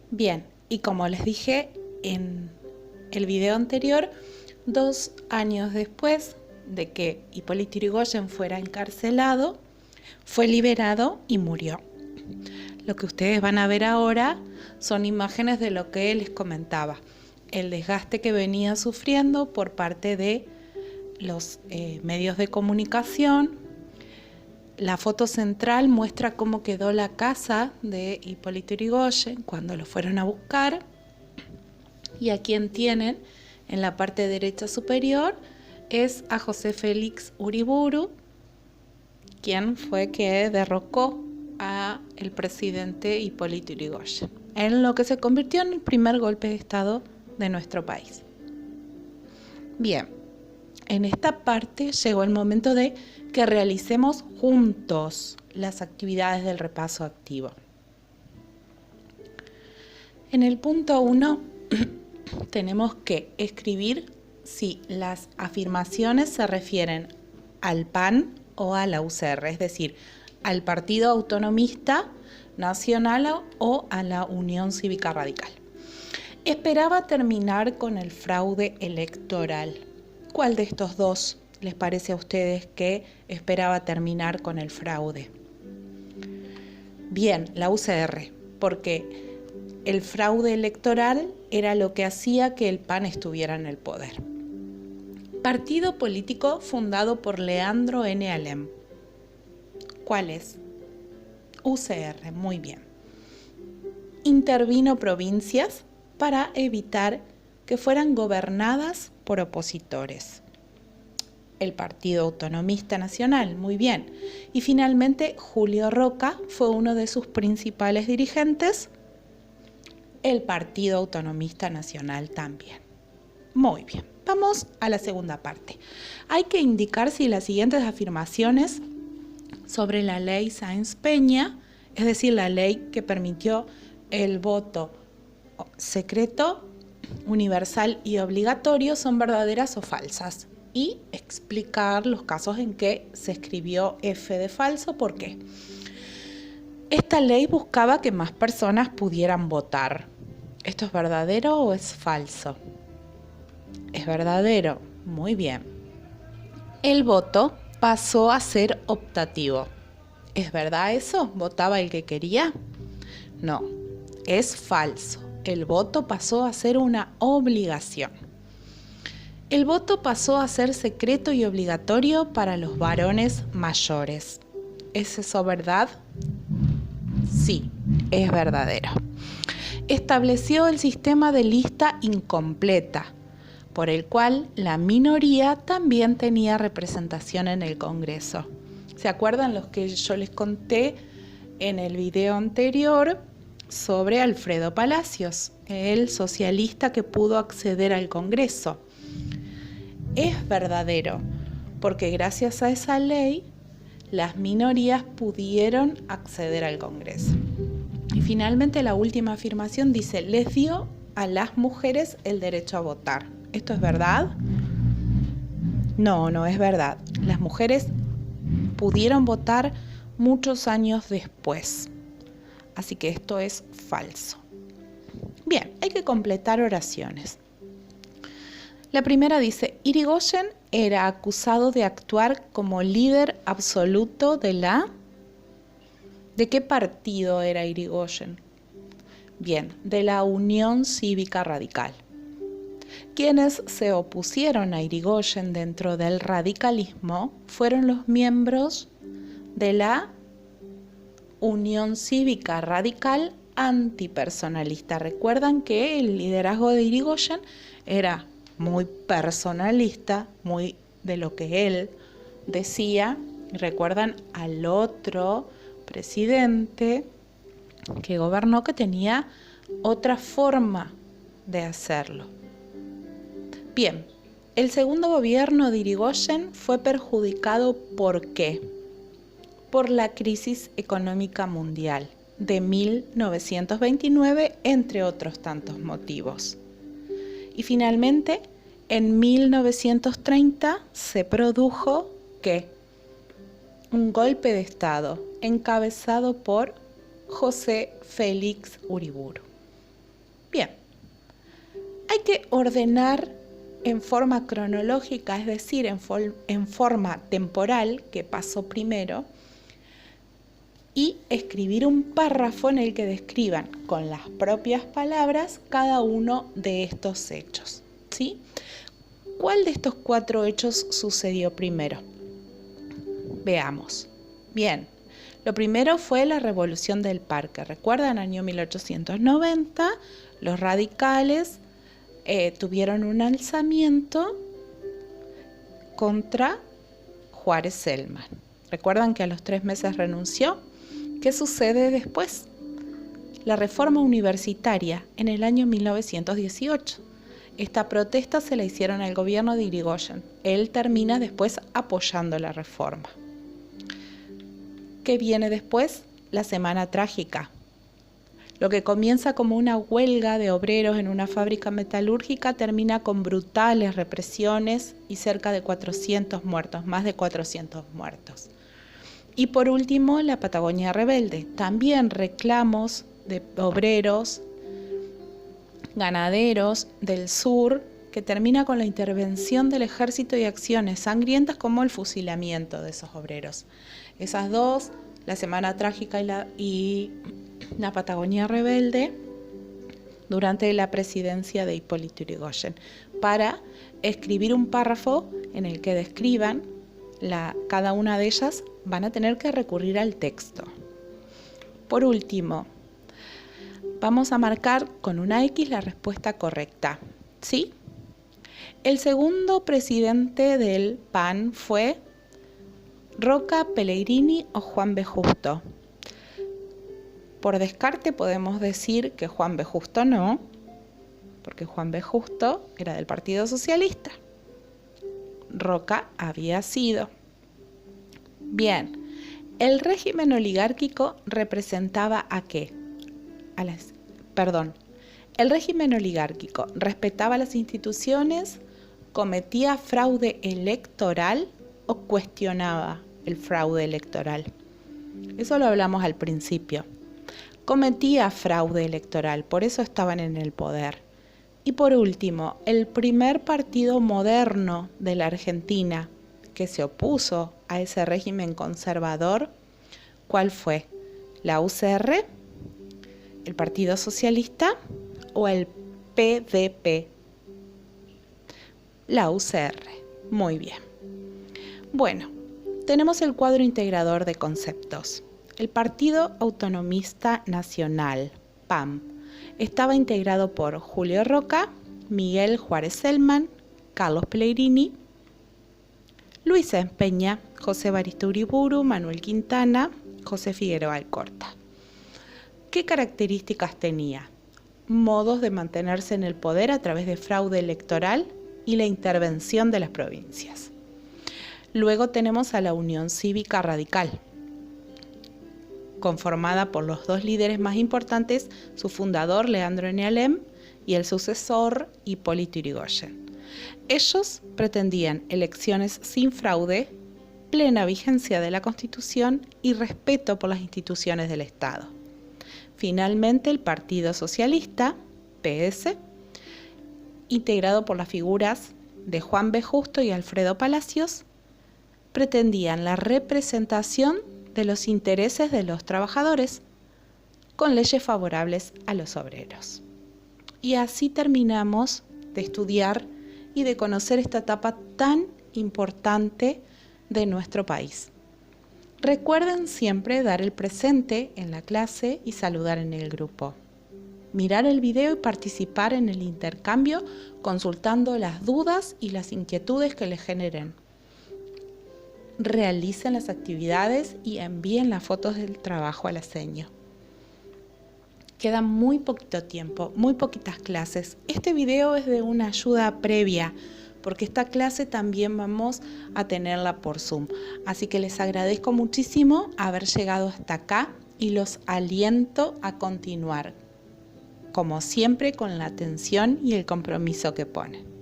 Bien, y como les dije en el video anterior, 2 años después de que Hipólito Yrigoyen fuera encarcelado, fue liberado y murió. Lo que ustedes van a ver ahora son imágenes de lo que les comentaba, el desgaste que venía sufriendo por parte de los medios de comunicación. La foto central muestra cómo quedó la casa de Hipólito Yrigoyen cuando lo fueron a buscar. Y a quien tienen en la parte derecha superior es a José Félix Uriburu, quien fue que derrocó a el presidente Hipólito Yrigoyen, en lo que se convirtió en el primer golpe de Estado de nuestro país. Bien, en esta parte llegó el momento de que realicemos juntos las actividades del repaso activo. En el punto 1 tenemos que escribir si las afirmaciones se refieren al PAN o a la UCR, es decir, al Partido Autonomista Nacional o a la Unión Cívica Radical. Esperaba terminar con el fraude electoral. ¿Cuál de estos dos les parece a ustedes que esperaba terminar con el fraude? Bien, la UCR, porque el fraude electoral era lo que hacía que el PAN estuviera en el poder. Partido político fundado por Leandro N. Alem. ¿Cuál es? UCR, muy bien. Intervino provincias para evitar que fueran gobernadas por opositores. El Partido Autonomista Nacional, muy bien. Y finalmente Julio Roca fue uno de sus principales dirigentes. El Partido Autonomista Nacional también. Muy bien, vamos a la segunda parte. Hay que indicar si las siguientes afirmaciones sobre la ley Sáenz-Peña, es decir, la ley que permitió el voto secreto, universal y obligatorio, son verdaderas o falsas. Y explicar los casos en que se escribió F de falso. ¿Por qué? Esta ley buscaba que más personas pudieran votar. ¿Esto es verdadero o es falso? Es verdadero. Muy bien. El voto pasó a ser optativo. ¿Es verdad eso? ¿Votaba el que quería? No, es falso. El voto pasó a ser una obligación. El voto pasó a ser secreto y obligatorio para los varones mayores. ¿Es eso verdad? Sí, es verdadero. Estableció el sistema de lista incompleta, por el cual la minoría también tenía representación en el Congreso. ¿Se acuerdan los que yo les conté en el video anterior sobre Alfredo Palacios, el socialista que pudo acceder al Congreso? Es verdadero, porque gracias a esa ley las minorías pudieron acceder al Congreso. Y finalmente la última afirmación dice, les dio a las mujeres el derecho a votar. ¿Esto es verdad? No, no es verdad. Las mujeres pudieron votar muchos años después. Así que esto es falso. Bien, hay que completar oraciones. La primera dice, Yrigoyen era acusado de actuar como líder absoluto de la... ¿De qué partido era Yrigoyen? Bien, de la Unión Cívica Radical. Quienes se opusieron a Yrigoyen dentro del radicalismo fueron los miembros de la Unión Cívica Radical antipersonalista. Recuerdan que el liderazgo de Yrigoyen era muy personalista, muy de lo que él decía. Recuerdan al otro presidente que gobernó que tenía otra forma de hacerlo. Bien, el segundo gobierno de Yrigoyen fue perjudicado ¿por qué? Por la crisis económica mundial de 1929, entre otros tantos motivos. Y finalmente, en 1930 se produjo ¿qué? Un golpe de Estado encabezado por José Félix Uriburu. Bien, hay que ordenar en forma cronológica, es decir, en forma temporal, que pasó primero, y escribir un párrafo en el que describan con las propias palabras cada uno de estos hechos, ¿sí? ¿Cuál de estos 4 hechos sucedió primero? Veamos. Bien, lo primero fue la Revolución del Parque. ¿Recuerdan? Año 1890, los radicales tuvieron un alzamiento contra Juárez Celman. ¿Recuerdan que a los 3 meses renunció? ¿Qué sucede después? La reforma universitaria en el año 1918. Esta protesta se la hicieron al gobierno de Irigoyen. Él termina después apoyando la reforma. ¿Qué viene después? La Semana Trágica. Lo que comienza como una huelga de obreros en una fábrica metalúrgica termina con brutales represiones y cerca de 400 muertos, más de 400 muertos. Y por último, la Patagonia Rebelde. También reclamos de obreros, ganaderos del sur, que termina con la intervención del ejército y acciones sangrientas como el fusilamiento de esos obreros. Esas dos, la Semana Trágica y la Patagonia Rebelde, durante la presidencia de Hipólito Yrigoyen, para escribir un párrafo en el que describan cada una de ellas. Van a tener que recurrir al texto. Por último, vamos a marcar con una X la respuesta correcta, ¿sí? El segundo presidente del PAN fue Roca, Pellegrini o Juan B. Justo. Por descarte podemos decir que Juan B. Justo no, porque Juan B. Justo era del Partido Socialista. Roca había sido. Bien, el régimen oligárquico representaba ¿a qué? El régimen oligárquico respetaba las instituciones, cometía fraude electoral o cuestionaba el fraude electoral. Eso lo hablamos al principio. Cometía fraude electoral, por eso estaban en el poder. Y por último, el primer partido moderno de la Argentina que se opuso a ese régimen conservador, ¿cuál fue? ¿La UCR, el Partido Socialista o el PDP? La UCR. Muy bien. Bueno, tenemos el cuadro integrador de conceptos. El Partido Autonomista Nacional, PAN, estaba integrado por Julio Roca, Miguel Juárez Celman, Carlos Pellegrini, Luis Peña, José Evaristo Uriburu, Manuel Quintana, José Figueroa Alcorta. ¿Qué características tenía? Modos de mantenerse en el poder a través de fraude electoral y la intervención de las provincias. Luego tenemos a la Unión Cívica Radical, conformada por los 2 líderes más importantes, su fundador Leandro N. Alem y el sucesor Hipólito Yrigoyen. Ellos pretendían elecciones sin fraude, plena vigencia de la Constitución y respeto por las instituciones del Estado. Finalmente, el Partido Socialista, PS, integrado por las figuras de Juan B. Justo y Alfredo Palacios, pretendían la representación de los intereses de los trabajadores con leyes favorables a los obreros. Y así terminamos de estudiar y de conocer esta etapa tan importante de nuestro país. Recuerden siempre dar el presente en la clase y saludar en el grupo. Mirar el video y participar en el intercambio consultando las dudas y las inquietudes que les generen. Realicen las actividades y envíen las fotos del trabajo a la seño. Queda muy poquito tiempo, muy poquitas clases. Este video es de una ayuda previa, porque esta clase también vamos a tenerla por Zoom. Así que les agradezco muchísimo haber llegado hasta acá y los aliento a continuar, como siempre, con la atención y el compromiso que ponen.